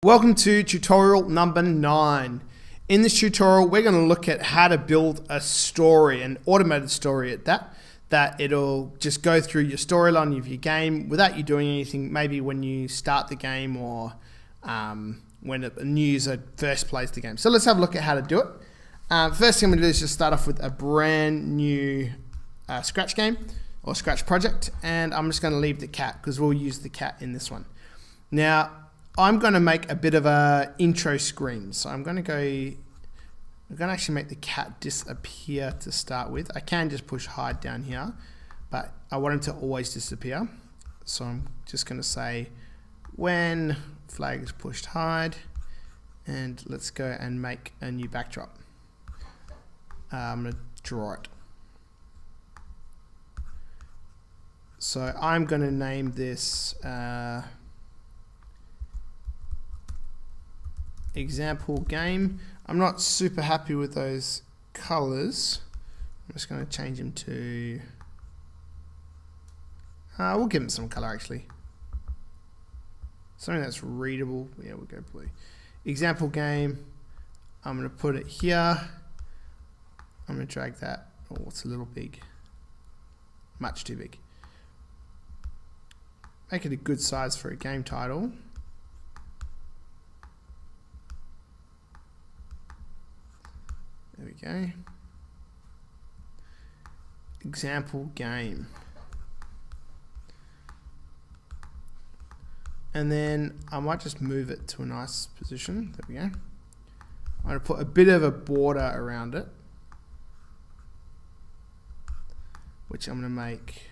Welcome to tutorial number 9. In this tutorial, we're going to look at how to build a story, an automated story at that it'll just go through your storyline of your game without you doing anything, maybe when you start the game or when a new user first plays the game. So let's have a look at how to do it. First thing I'm going to do is just start off with a brand new Scratch game or Scratch project, and I'm just going to leave the cat because we'll use the cat in this one. Now, I'm going to make a bit of a intro screen. So I'm going to actually make the cat disappear to start with. I can just push hide down here, but I want him to always disappear. So I'm just going to say when flag is pushed hide, and let's go and make a new backdrop. I'm going to draw it. So I'm going to name this example game. I'm not super happy with those colors. I'm just going to change them to we'll give them some color actually, something that's readable. Yeah, we'll go blue. Example game, I'm going to put it here. I'm going to drag that. Oh, it's a little big, much too big. Make it a good size for a game title. There we go. Example game. And then I might just move it to a nice position. There we go. I'm going to put a bit of a border around it, which I'm going to make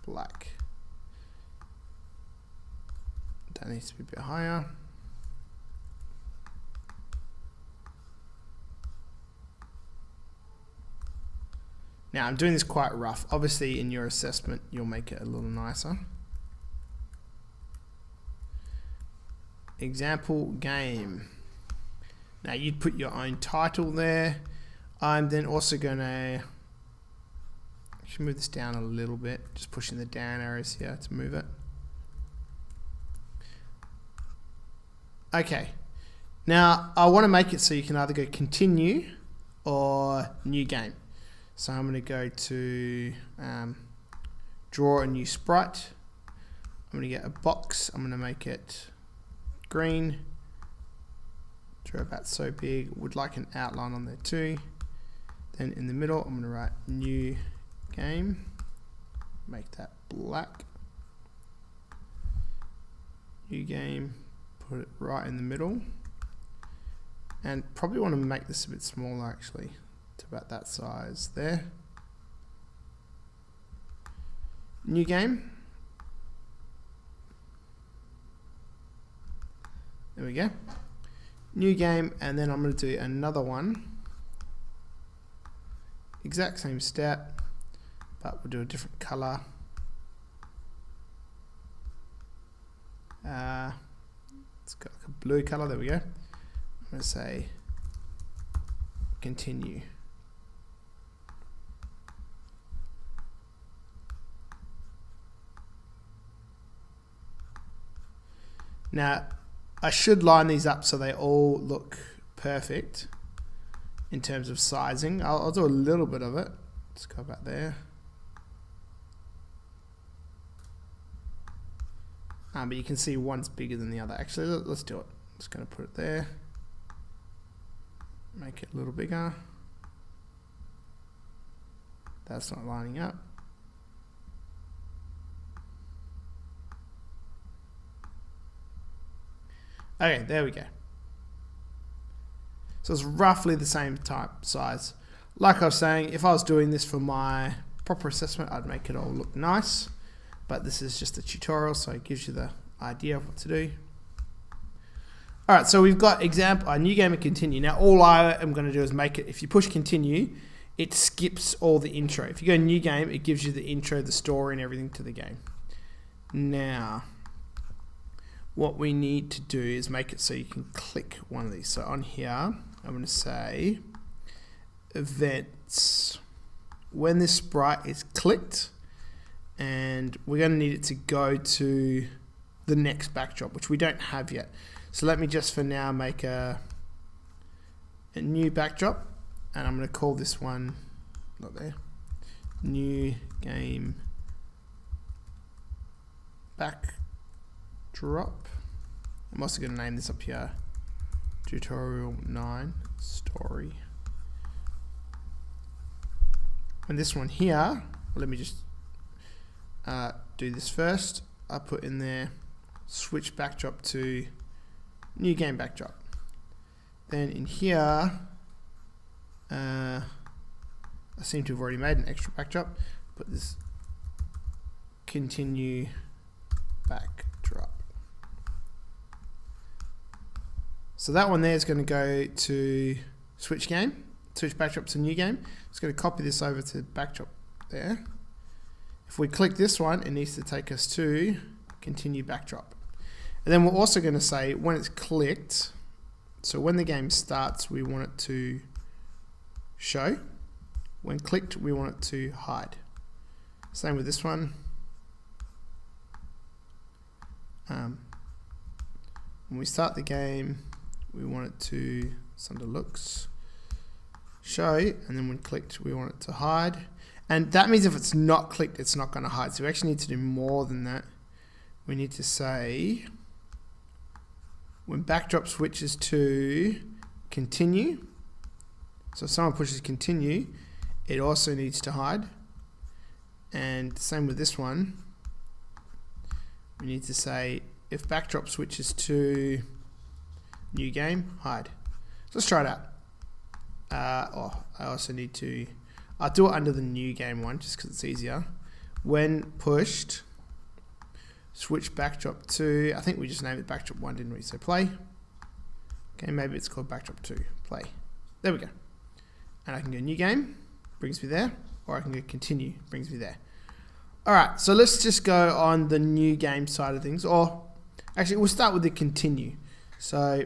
black. That needs to be a bit higher. Now I'm doing this quite rough. Obviously in your assessment you'll make it a little nicer. Example game. Now you'd put your own title there. I'm then also going to move this down a little bit, just pushing the down arrows here to move it. Okay, now I want to make it so you can either go continue or new game. So I'm going to go to draw a new sprite. I'm going to get a box. I'm going to make it green. Draw about so big. Would like an outline on there too. Then in the middle, I'm going to write new game. Make that black. New game. Put it right in the middle. And probably want to make this a bit smaller actually. About that size there. New game. There we go. New game, and then I'm going to do another one. Exact same step, but we'll do a different color. It's got like a blue color. There we go. I'm going to say continue. Now, I should line these up so they all look perfect in terms of sizing. I'll do a little bit of it. Let's go back there. But you can see one's bigger than the other. Actually, let's do it. Just going to put it there. Make it a little bigger. That's not lining up. Okay, there we go. So it's roughly the same type size. Like I was saying, if I was doing this for my proper assessment, I'd make it all look nice. But this is just a tutorial, so it gives you the idea of what to do. Alright, so we've got example, new game and continue. Now all I am going to do is make it, if you push continue, it skips all the intro. If you go new game, it gives you the intro, the story and everything to the game. Now, what we need to do is make it so you can click one of these. So on here, I'm going to say events. When this sprite is clicked, and we're going to need it to go to the next backdrop, which we don't have yet. So let me just for now make a new backdrop, and I'm going to call this one, not there, new game backdrop. I'm also going to name this up here, tutorial 9 story. And this one here, let me just do this first. I put in there switch backdrop to new game backdrop. Then in here, I seem to have already made an extra backdrop. Put this continue backdrop. So that one there is going to go to switch backdrop to new game. It's going to copy this over to backdrop there. If we click this one, it needs to take us to continue backdrop. And then we're also going to say when it's clicked, so when the game starts, we want it to show. When clicked, we want it to hide. Same with this one. When we start the game, we want it to, it's under looks, show, and then when clicked, we want it to hide. And that means if it's not clicked, it's not going to hide. So we actually need to do more than that. We need to say when backdrop switches to continue. So if someone pushes continue, it also needs to hide. And same with this one. We need to say if backdrop switches to new game, hide. So let's try it out. I also need to, I'll do it under the new game one just because it's easier. When pushed, switch backdrop to, I think we just named it backdrop 1, didn't we? So play. Okay, maybe it's called backdrop 2, play. There we go. And I can go new game, brings me there, or I can go continue, brings me there. All right, so let's just go on the new game side of things, or actually we'll start with the continue. So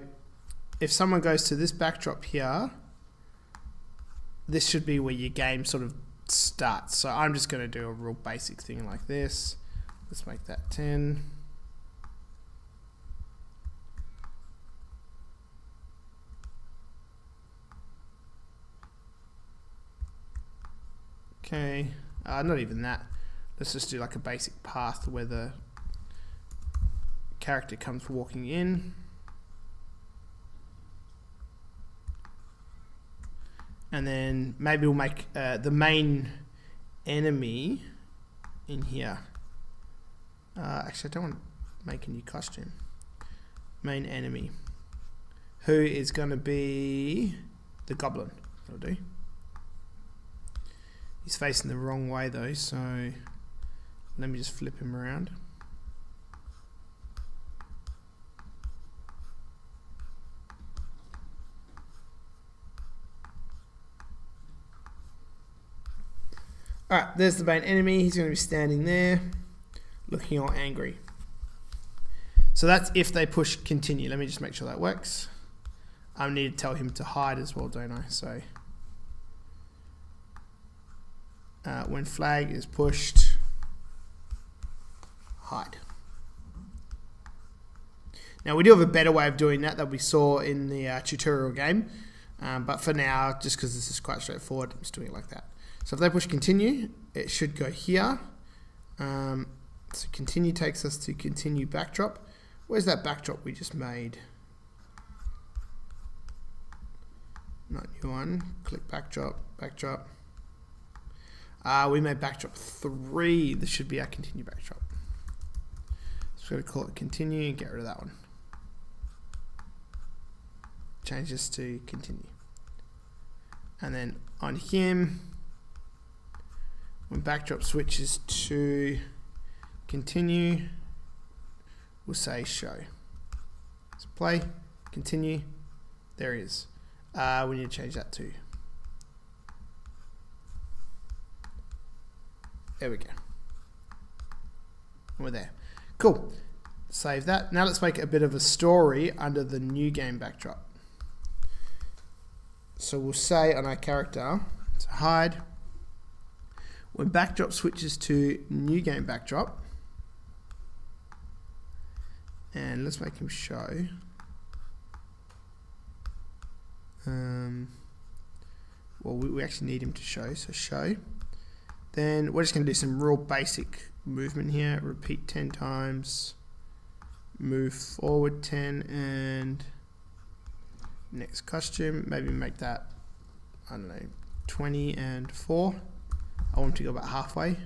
if someone goes to this backdrop here, this should be where your game sort of starts. So I'm just going to do a real basic thing like this. Let's make that 10. Okay, not even that. Let's just do like a basic path where the character comes walking in. And then maybe we'll make the main enemy in here. Actually, I don't want to make a new costume. Main enemy, who is going to be the goblin. That'll do. He's facing the wrong way though, so let me just flip him around. Alright, there's the main enemy. He's going to be standing there, looking all angry. So that's if they push continue. Let me just make sure that works. I need to tell him to hide as well, don't I? So when flag is pushed, hide. Now we do have a better way of doing that we saw in the tutorial game, but for now, just because this is quite straightforward, I'm just doing it like that. So if they push continue, it should go here. So continue takes us to continue backdrop. Where's that backdrop we just made? Not new one. Click backdrop, backdrop. We made backdrop 3. This should be our continue backdrop. So we're going to call it continue and get rid of that one. Change this to continue. And then on him, when backdrop switches to continue, we'll say show. So play, continue, there he is. We need to change that to, there we go. We're there. Cool. Save that. Now let's make a bit of a story under the new game backdrop. So we'll say on our character, to hide, when backdrop switches to new game backdrop, And let's make him show. Well, we actually need him to show, so show. Then we're just going to do some real basic movement here. Repeat 10 times. Move forward 10 and next costume. Maybe make that, I don't know, 20 and 4. I want him to go about halfway.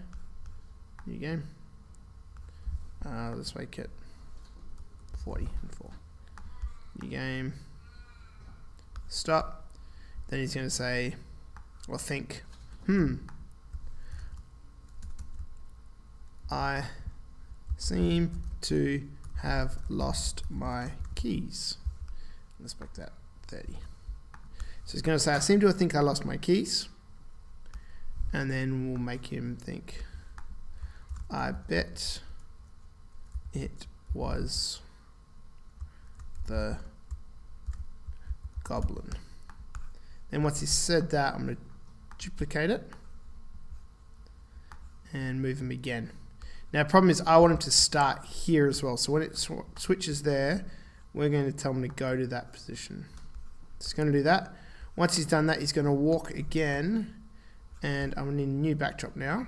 New game. Let's make it 40 and 4. New game. Stop. Then he's going to say, or think, I seem to have lost my keys. Let's make that 30. So he's going to say, I seem to think I lost my keys. And then we'll make him think, I bet it was the goblin. Then once he said that, I'm going to duplicate it and move him again. Now the problem is I want him to start here as well. So when it switches there, we're going to tell him to go to that position. He's going to do that. Once he's done that, he's going to walk again. And I'm going to need a new backdrop now.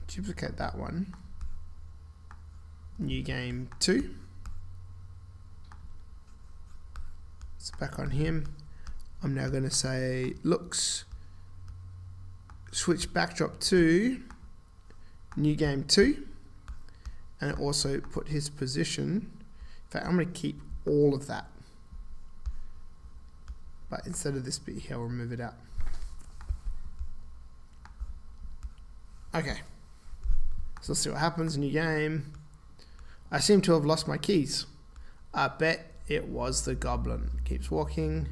Duplicate that one. New game 2. It's back on him. I'm now going to say looks, switch backdrop to new game 2, and also put his position. In fact, I'm going to keep all of that, but instead of this bit here, I'll remove it out. Okay, so let's see what happens. New game. I seem to have lost my keys. I bet it was the goblin. Keeps walking.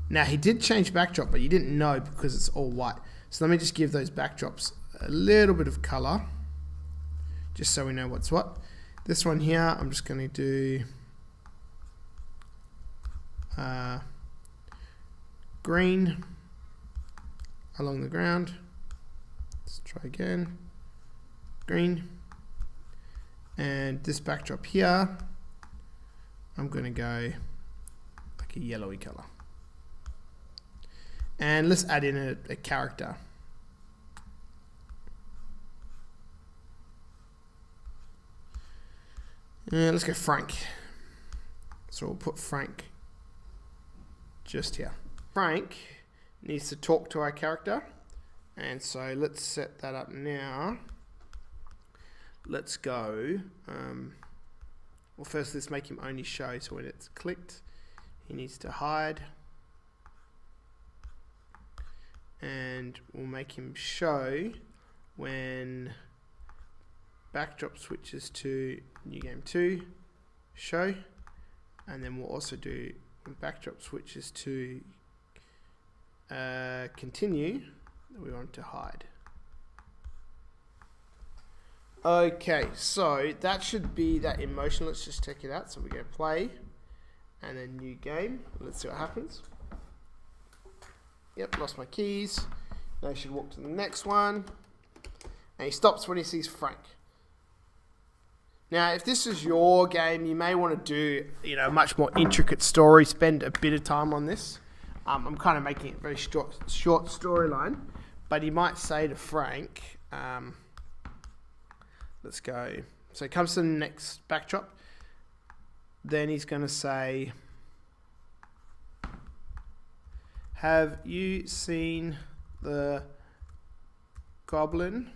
Now he did change backdrop, but you didn't know because it's all white. So let me just give those backdrops a little bit of color, just so we know what's what. This one here, I'm just going to do green along the ground. Let's try again. Green. And this backdrop here, I'm going to go like a yellowy color. And let's add in a character. Let's go Frank. So we'll put Frank just here. Frank needs to talk to our character. And so let's set that up now. Let's go. Well, first let's make him only show. So when it's clicked, he needs to hide. And we'll make him show when backdrop switches to new game 2, show. And then we'll also do when backdrop switches to continue, we want to hide. Okay, so that should be that in motion. Let's just check it out. So we go play and then new game. Let's see what happens. Yep, lost my keys. Now I should walk to the next one. And he stops when he sees Frank. Now, if this is your game, you may want to do, a much more intricate story. Spend a bit of time on this. I'm kind of making it a very short storyline. But he might say to Frank, let's go. So he comes to the next backdrop. Then he's going to say, have you seen the goblin?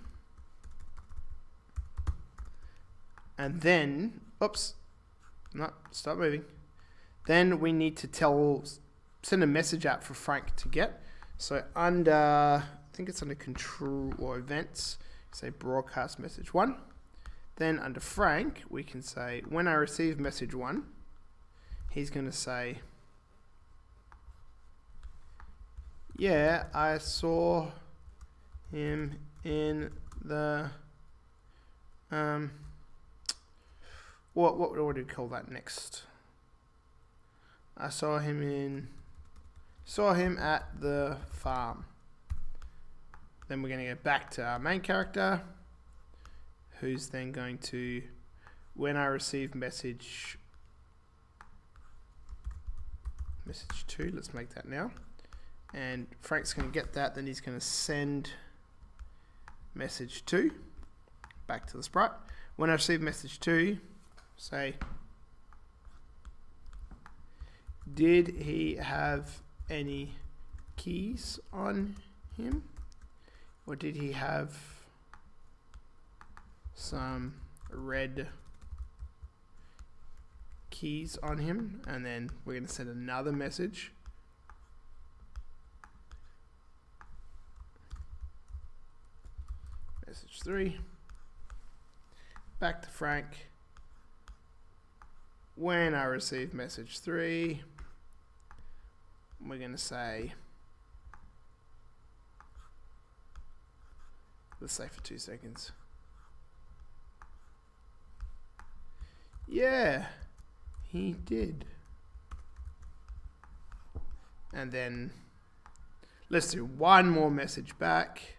And then, oops, no, stop moving. Then we need to send a message out for Frank to get. So under, I think it's under control or events, say broadcast message 1. Then under Frank, we can say, when I receive message 1, he's going to say, yeah, I saw him in the, what do we call that next? I saw him at the farm. Then we're going to go back to our main character, who's then going to, when I receive message 2, let's make that now. And Frank's going to get that, then he's going to send message 2 back to the sprite. When I receive message 2, say, did he have any keys on him? Or did he have some red keys on him? And then we're going to send another message. Message 3. Back to Frank. When I receive message 3, we're going to say, let's say for 2 seconds. Yeah, he did. And then let's do one more message back.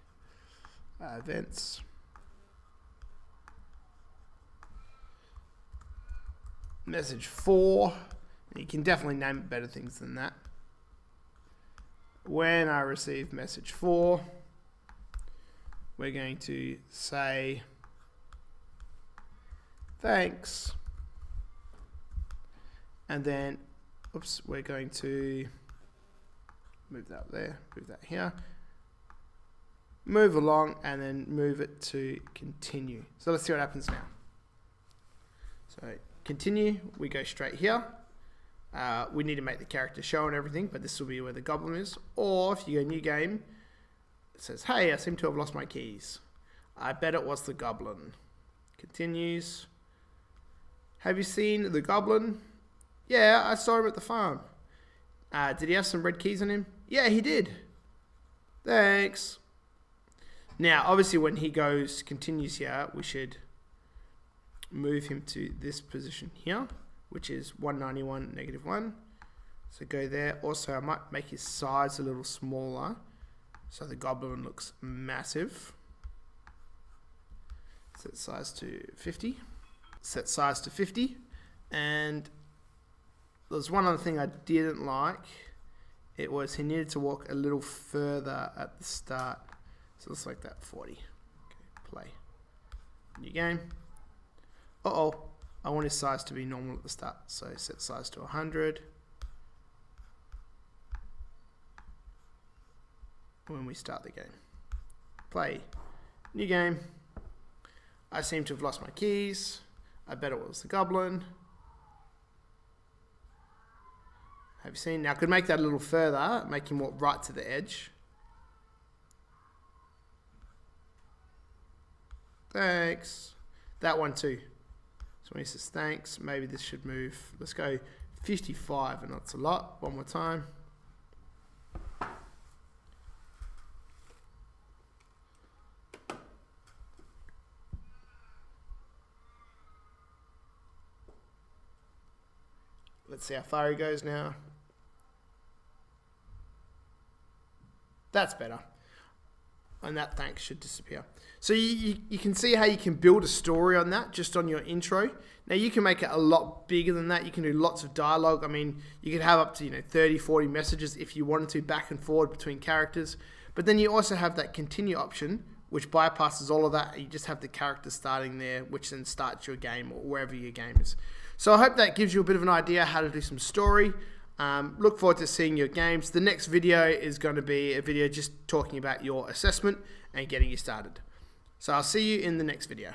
Events. Message 4. You can definitely name it better things than that. When I receive message 4, we're going to say thanks. And then, oops, we're going to move that there, move that here. Move along and then move it to continue. So let's see what happens now. So continue, we go straight here. We need to make the character show and everything, but this will be where the goblin is. Or if you go new game, it says, hey, I seem to have lost my keys. I bet it was the goblin. Continues. Have you seen the goblin? Yeah, I saw him at the farm. Did he have some red keys on him? Yeah, he did. Thanks. Now, obviously, when he continues here, we should move him to this position here, which is 191, -1. So go there. Also, I might make his size a little smaller, so the goblin looks massive. Set size to 50. Set size to 50. And there's one other thing I didn't like. It was he needed to walk a little further at the start. So let's like that 40. Okay, play. New game. Uh-oh. I want his size to be normal at the start. So set size to 100. When we start the game. Play. New game. I seem to have lost my keys. I bet it was the goblin. Have you seen? Now I could make that a little further, make him walk right to the edge. Thanks. That one too. So when he says thanks, maybe this should move. Let's go 55, and that's a lot. One more time. Let's see how far he goes now. That's better. And that thanks should disappear. So you can see how you can build a story on that just on your intro. Now you can make it a lot bigger than that. You can do lots of dialogue. I mean, you could have up to 30, 40 messages if you wanted to, back and forward between characters. But then you also have that continue option, which bypasses all of that. You just have the character starting there, which then starts your game or wherever your game is. So I hope that gives you a bit of an idea how to do some story. Look forward to seeing your games. The next video is going to be a video just talking about your assessment and getting you started. So I'll see you in the next video.